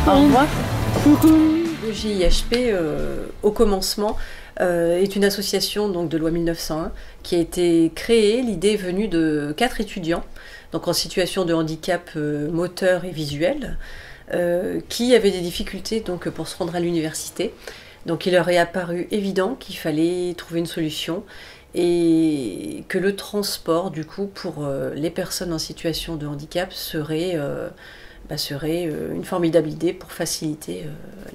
Au revoir. Le GIHP, au commencement, est une association donc, de loi 1901 qui a été créée. L'idée est venue de 4 étudiants donc, en situation de handicap moteur et visuel qui avaient des difficultés donc, pour se rendre à l'université. Donc il leur est apparu évident qu'il fallait trouver une solution et que le transport, du coup, pour les personnes en situation de handicap serait une formidable idée pour faciliter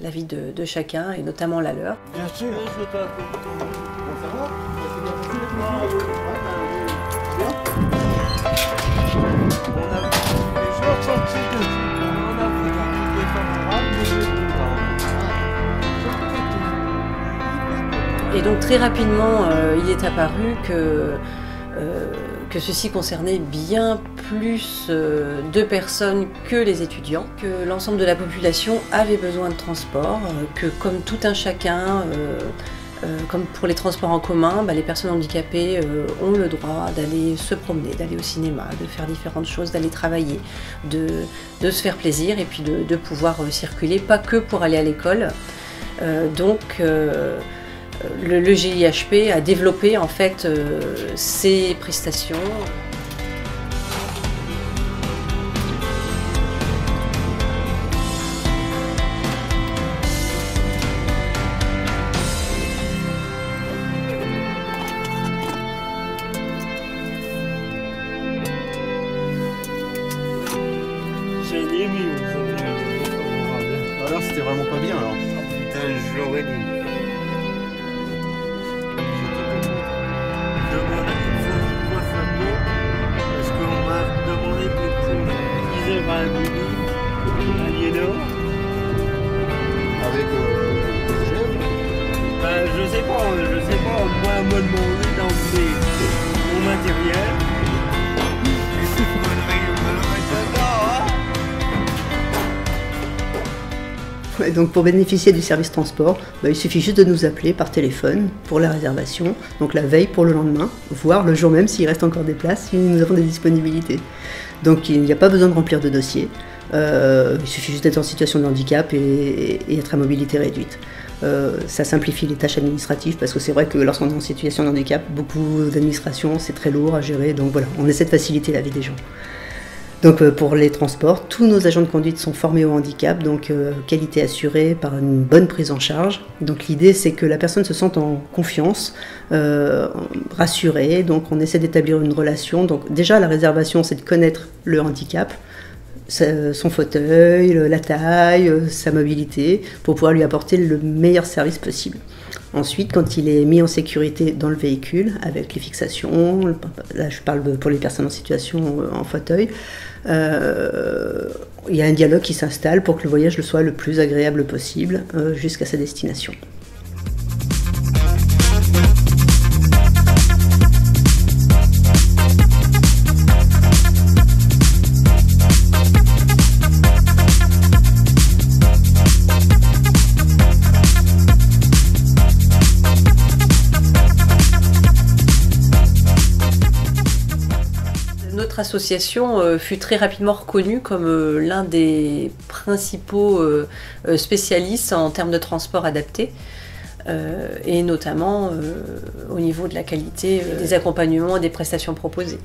la vie de chacun et notamment la leur. Bien sûr. Et donc très rapidement, il est apparu que ceci concernait bien plus de personnes que les étudiants, que l'ensemble de la population avait besoin de transport, que comme tout un chacun, comme pour les transports en commun, les personnes handicapées ont le droit d'aller se promener, d'aller au cinéma, de faire différentes choses, d'aller travailler, de se faire plaisir et puis de pouvoir circuler, pas que pour aller à l'école. Le GIHP a développé en fait ces prestations. J'ai aimé, alors c'était vraiment pas bien alors. Putain, je l'aurais dit. Parce qu'on m'a demandé quelque chose. Je disais un Aliénor. Avec des élèves je sais pas. Moi, on m'a demandé d'emmener mon matériel. Et donc pour bénéficier du service transport, il suffit juste de nous appeler par téléphone pour la réservation, donc la veille pour le lendemain, voire le jour même s'il reste encore des places, si nous avons des disponibilités. Donc il n'y a pas besoin de remplir de dossier, il suffit juste d'être en situation de handicap et être à mobilité réduite. Ça simplifie les tâches administratives parce que c'est vrai que lorsqu'on est en situation de handicap, beaucoup d'administration, c'est très lourd à gérer, donc voilà, on essaie de faciliter la vie des gens. Donc pour les transports, tous nos agents de conduite sont formés au handicap, donc qualité assurée par une bonne prise en charge. Donc l'idée c'est que la personne se sente en confiance, rassurée, donc on essaie d'établir une relation. Donc déjà la réservation c'est de connaître le handicap, son fauteuil, la taille, sa mobilité, pour pouvoir lui apporter le meilleur service possible. Ensuite, quand il est mis en sécurité dans le véhicule, avec les fixations, là je parle pour les personnes en situation en fauteuil, il y a un dialogue qui s'installe pour que le voyage soit le plus agréable possible jusqu'à sa destination. Notre association fut très rapidement reconnue comme l'un des principaux spécialistes en termes de transport adapté et notamment au niveau de la qualité des accompagnements et des prestations proposées.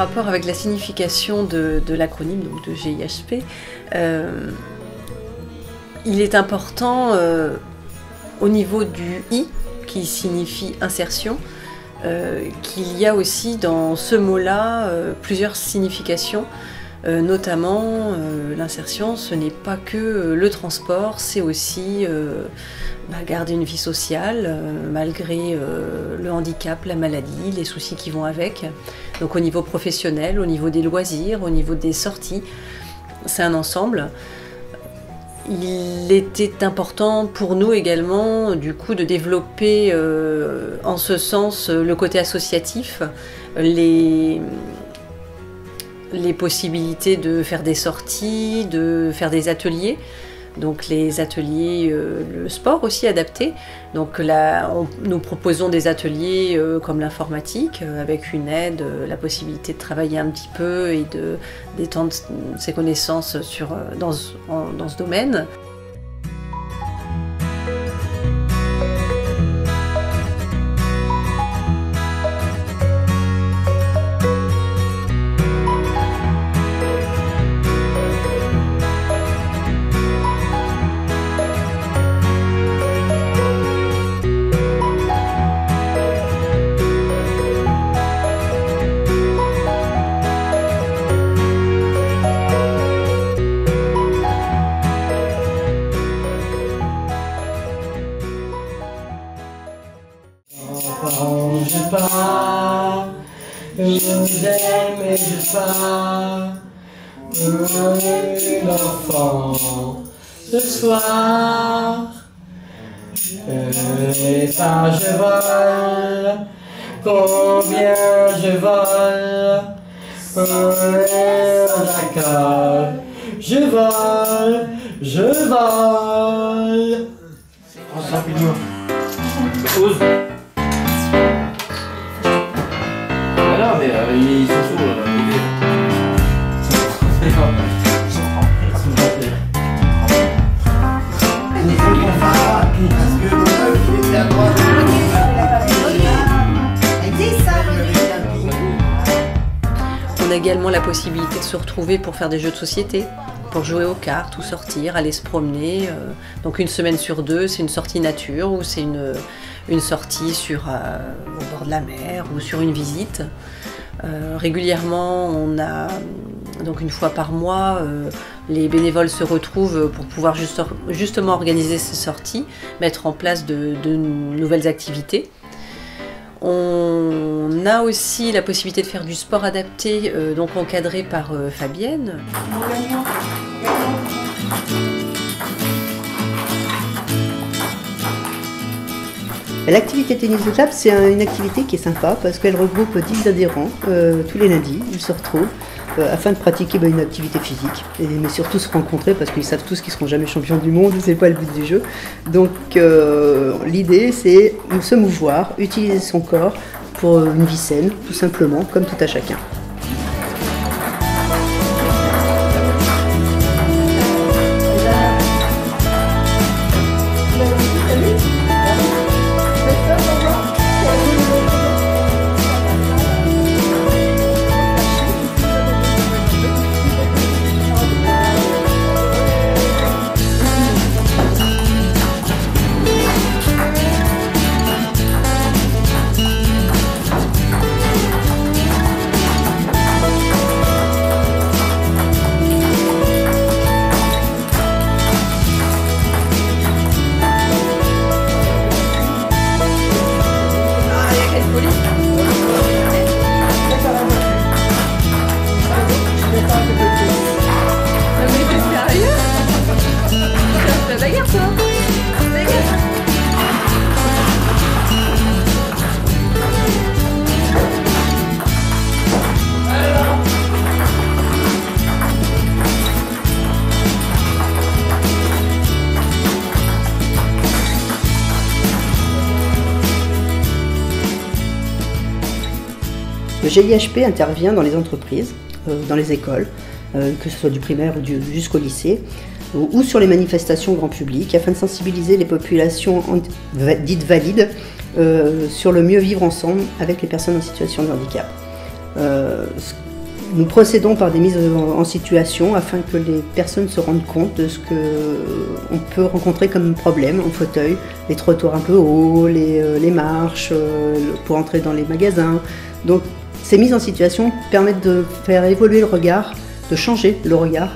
rapport avec la signification de l'acronyme, donc de GIHP, il est important au niveau du I, qui signifie insertion, qu'il y a aussi dans ce mot-là plusieurs significations, notamment l'insertion, ce n'est pas que le transport, c'est aussi garder une vie sociale malgré le handicap, la maladie, les soucis qui vont avec. Donc au niveau professionnel, au niveau des loisirs, au niveau des sorties, c'est un ensemble. Il était important pour nous également du coup de développer en ce sens le côté associatif, les possibilités de faire des sorties, de faire des ateliers. Donc les ateliers, le sport aussi adapté. Donc là, nous proposons des ateliers comme l'informatique, avec une aide, la possibilité de travailler un petit peu et d'étendre ses connaissances dans ce domaine. Je pars, je aime et je pars, l'enfant ce soir. Et ça je vole, combien je vole, d'accord, je vole, je vole. Rapidement. Ose. Voilà, mais ils sont chauds. On a également la possibilité de se retrouver pour faire des jeux de société, pour jouer aux cartes ou sortir, aller se promener. Donc une semaine sur deux, c'est une sortie nature ou c'est une sortie au bord de la mer ou sur une visite. Régulièrement, on a donc une fois par mois, les bénévoles se retrouvent pour pouvoir justement organiser ces sorties, mettre en place de nouvelles activités. On a aussi la possibilité de faire du sport adapté, donc encadré par Fabienne. L'activité tennis de table, c'est une activité qui est sympa parce qu'elle regroupe 10 adhérents tous les lundis. Ils se retrouvent afin de pratiquer une activité physique, mais surtout se rencontrer parce qu'ils savent tous qu'ils ne seront jamais champions du monde, c'est pas le but du jeu. Donc l'idée, c'est de se mouvoir, utiliser son corps pour une vie saine, tout simplement, comme tout à chacun. Le GIHP intervient dans les entreprises, dans les écoles, que ce soit du primaire ou jusqu'au lycée, ou sur les manifestations grand public, afin de sensibiliser les populations dites valides sur le mieux vivre ensemble avec les personnes en situation de handicap. Ce Nous procédons par des mises en situation afin que les personnes se rendent compte de ce qu'on peut rencontrer comme problème en fauteuil, les trottoirs un peu hauts, les marches, pour entrer dans les magasins. Donc ces mises en situation permettent de faire évoluer le regard, de changer le regard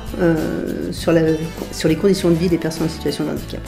sur les conditions de vie des personnes en situation de handicap.